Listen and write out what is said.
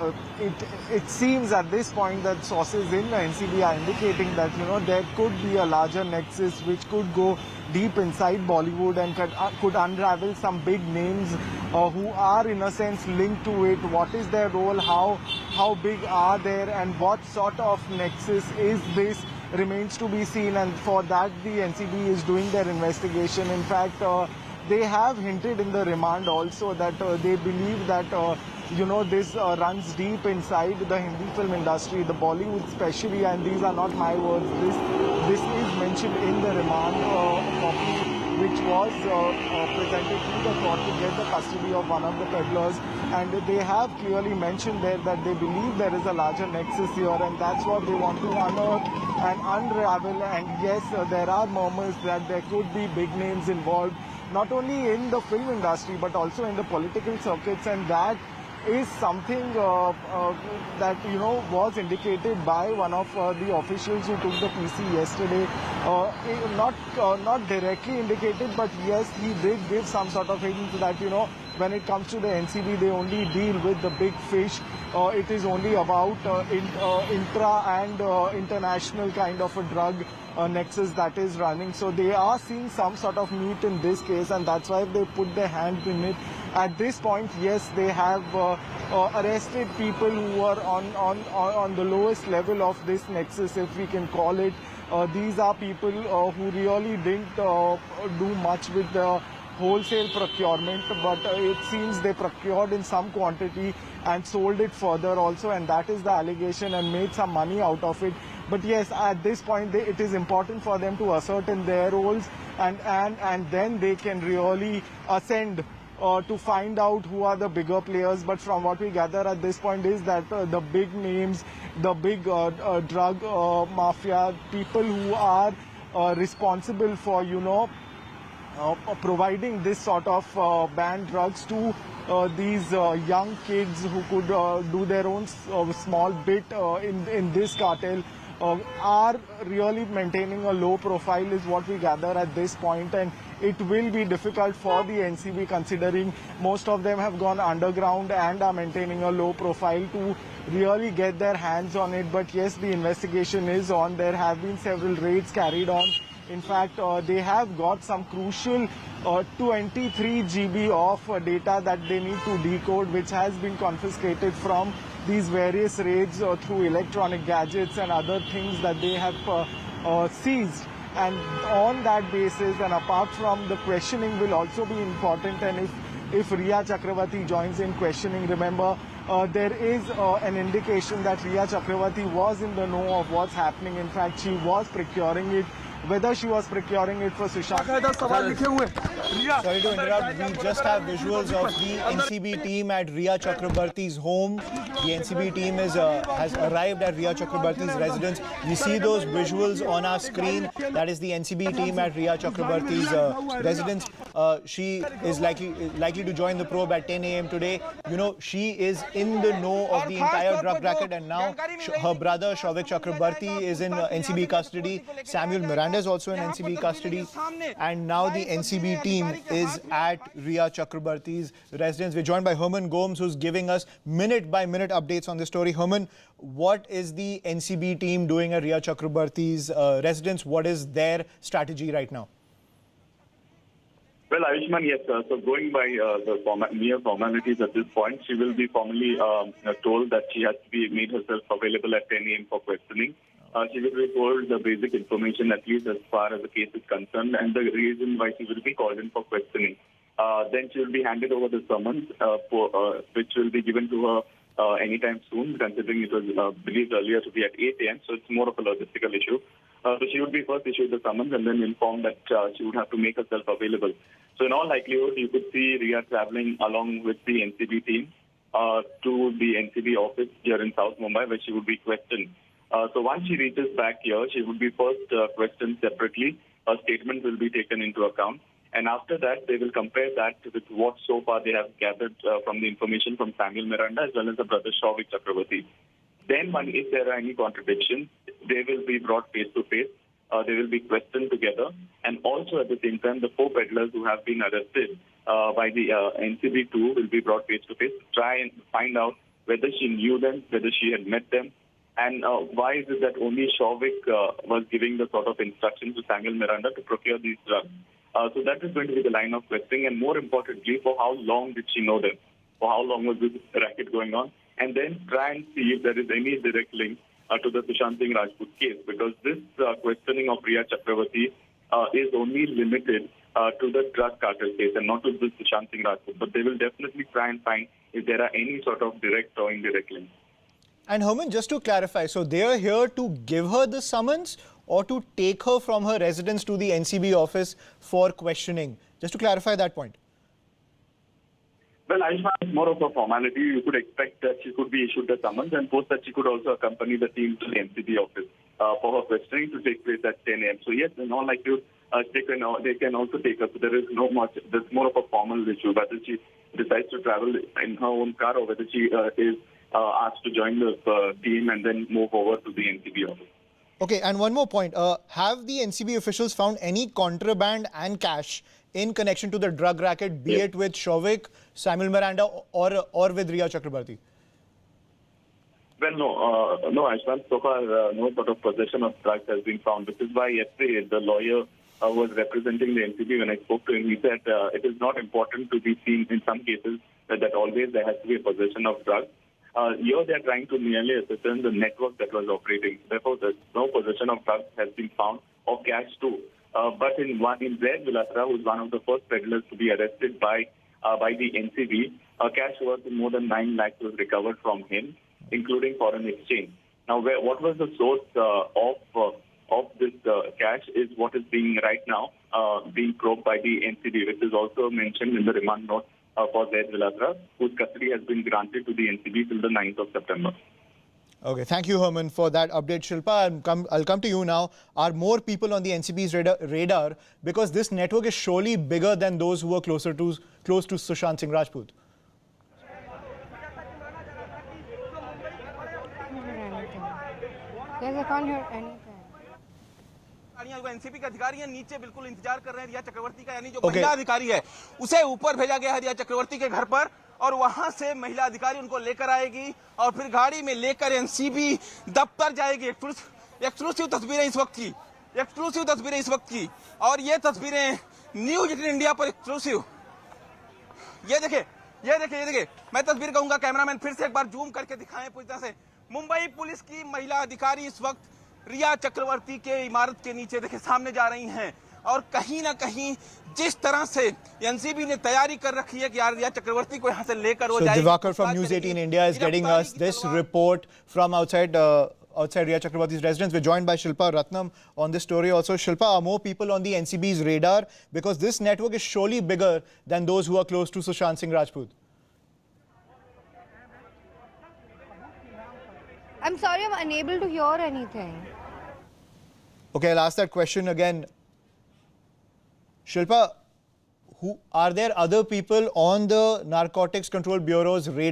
It seems at this point that sources in the NCB are indicating that there could be a larger nexus which could go deep inside Bollywood and could unravel some big names who are in a sense linked to it. What is their role? How big are they? And what sort of nexus is this? Remains to be seen. And for that, the NCB is doing their investigation. In fact, they have hinted in the remand also that they believe that this runs deep inside the Hindi film industry, the Bollywood especially, and these are not my words. This is mentioned in the remand copy, which was presented to the court to get the custody of one of the peddlers, and they have clearly mentioned there that they believe there is a larger nexus here, and that's what they want to unearth and unravel. And yes, there are murmurs that there could be big names involved, not only in the film industry but also in the political circuits, and that is something that was indicated by one of the officials who took the PC yesterday. Not directly indicated, but yes, he did give some sort of hint that when it comes to the NCB, they only deal with the big fish. It is only about intra and international kind of a drug nexus that is running. So they are seeing some sort of meat in this case, and that's why they put their hand in it. At this point, yes, they have arrested people who are on the lowest level of this nexus, if we can call it. These are people who really didn't do much with the wholesale procurement, but it seems they procured in some quantity and sold it further also, and that is the allegation, and made some money out of it. But yes, at this point, it is important for them to ascertain their roles, and then they can really ascend to find out who are the bigger players. But from what we gather at this point is that the big names, the big drug mafia, people who are responsible for, providing this sort of banned drugs to these young kids who could do their own small bit in this cartel, are really maintaining a low profile, is what we gather at this point. And it will be difficult for the NCB, considering most of them have gone underground and are maintaining a low profile, to really get their hands on it. But yes, the investigation is on. There have been several raids carried on. In fact, they have got some crucial 23 GB of data that they need to decode, which has been confiscated from these various raids through electronic gadgets and other things that they have seized. And on that basis, and apart from the questioning will also be important, and if Riya Chakravarti joins in questioning, remember, there is an indication that Riya Chakravarti was in the know of what's happening. In fact, she was procuring it. Whether she was procuring it for Sushant. Sorry to interrupt. We just have visuals of the NCB team at Riya Chakrabarti's home. The NCB team has arrived at Riya Chakrabarti's residence. We see those visuals on our screen. That is the NCB team at Riya Chakrabarti's residence. She is likely to join the probe at 10 a.m. today. She is in the know of the entire drug racket, and now her brother Shouvik Chakrabarti is in NCB custody. Samuel Miranda is also in NCB custody, and now the NCB team is at Riya Chakrabarti's residence. We're joined by Herman Gomes, who's giving us minute-by-minute updates on this story. Herman, what is the NCB team doing at Riya Chakrabarti's residence? What is their strategy right now? Well, Ayushman, yes, so going by the mere formalities at this point, she will be formally told that she has to be made herself available at 10 a.m. for questioning. She will be told the basic information, at least as far as the case is concerned, and the reason why she will be called in for questioning. Then she will be handed over the summons, which will be given to her anytime soon, considering it was believed earlier to be at 8 a.m., so it's more of a logistical issue. So she would be first issued the summons and then informed that she would have to make herself available. So in all likelihood, you could see Riya traveling along with the NCB team to the NCB office here in South Mumbai, where she would be questioned. So once she reaches back here, she would be first questioned separately. Her statement will be taken into account. And after that, they will compare that with what so far they have gathered from the information from Samuel Miranda as well as the brother Shouvik Chakravarti. Then, if there are any contradictions, they will be brought face to face. They will be questioned together. And also at the same time, the 4 peddlers who have been arrested by the NCB2 will be brought face to face to try and find out whether she knew them, whether she had met them, and why is it that only Shovik was giving the sort of instructions to Samuel Miranda to procure these drugs. So that is going to be the line of questioning, and more importantly, for how long did she know them? For how long was this racket going on? And then try and see if there is any direct link to the Sushant Singh Rajput case, because this questioning of Riya Chakravarti is only limited to the drug cartel case and not to the Sushant Singh Rajput. But they will definitely try and find if there are any sort of direct or indirect links. And Herman, just to clarify, so they are here to give her the summons or to take her from her residence to the NCB office for questioning? Just to clarify that point. Well, Ayushman, it's more of a formality. You could expect that she could be issued a summons, and post that she could also accompany the team to the NCB office for her questioning to take place at 10 a.m. So yes, in all likelihood, they can also take her. So there is there's more of a formal issue, whether she decides to travel in her own car or whether she is asked to join the team and then move over to the NCB office. Okay, and one more point. Have the NCB officials found any contraband and cash in connection to the drug racket, be it with Shovik, Samuel Miranda, or with Riya Chakrabarti? Well, no, Ashwant. So far, no sort of possession of drugs has been found. This is why yesterday the lawyer was representing the NCB. When I spoke to him, he said it is not important to be seen in some cases that always there has to be a possession of drugs. Here they are trying to merely ascertain the network that was operating. Therefore, no possession of drugs has been found, or cash too. But in Zaid Vilatra, who is one of the first peddlers to be arrested by the NCB, cash worth more than 9 lakhs was recovered from him, including foreign exchange. Now, what was the source of this cash is what is being right now being probed by the NCB, which is also mentioned in the remand note for Zaid Vilatra, whose custody has been granted to the NCB till the 9th of September. Okay, thank you, Herman, for that update. Shilpa, I'll come to you now. Are more people on the NCB's radar because this network is surely bigger than those who are close to Sushant Singh Rajput? Yes, I can't hear anything. NCP के अधिकारी हैं, नीचे बिल्कुल इंतजार कर रहे हैं रिया चक्रवर्ती का, यानी जो महिला अधिकारी है उसे ऊपर भेजा गया है रिया चक्रवर्ती के घर पर, और वहां से महिला अधिकारी उनको लेकर आएगी और फिर गाड़ी में लेकर एनसीबी दफ्तर जाएगी। एक्सक्लूसिव तस्वीरें इस वक्त की, और ये तस्वीरें न्यूज 18 इंडिया पर एक्सक्लूसिव। ये देखिए, मैं तस्वीर कहूंगा, कैमरामैन फिर से एक बार जूम करके दिखाएं पूरी तरह से। मुंबई पुलिस की महिला अधिकारी इस वक्त रिया चक्रवर्ती के इमारत के नीचे देखिए सामने जा रही हैं, और कहीं ना कहीं जिस तरह से एनसीबी ने तैयारी कर रखी है कि यार रिया चक्रवर्ती को यहां से लेकर वो जाएगी। Divakar from News 18 India is getting us this report from outside Riya Chakrabarti's residence. We're joined by Shilpa Ratnam on this story also. Shilpa, are more people on the NCB's radar because this network is surely bigger than those who are close to Sushant Singh Rajput? I'm sorry, I'm unable to hear anything. Okay, I'll ask that question again. Shilpa, are there other people on the Narcotics Control Bureau's radar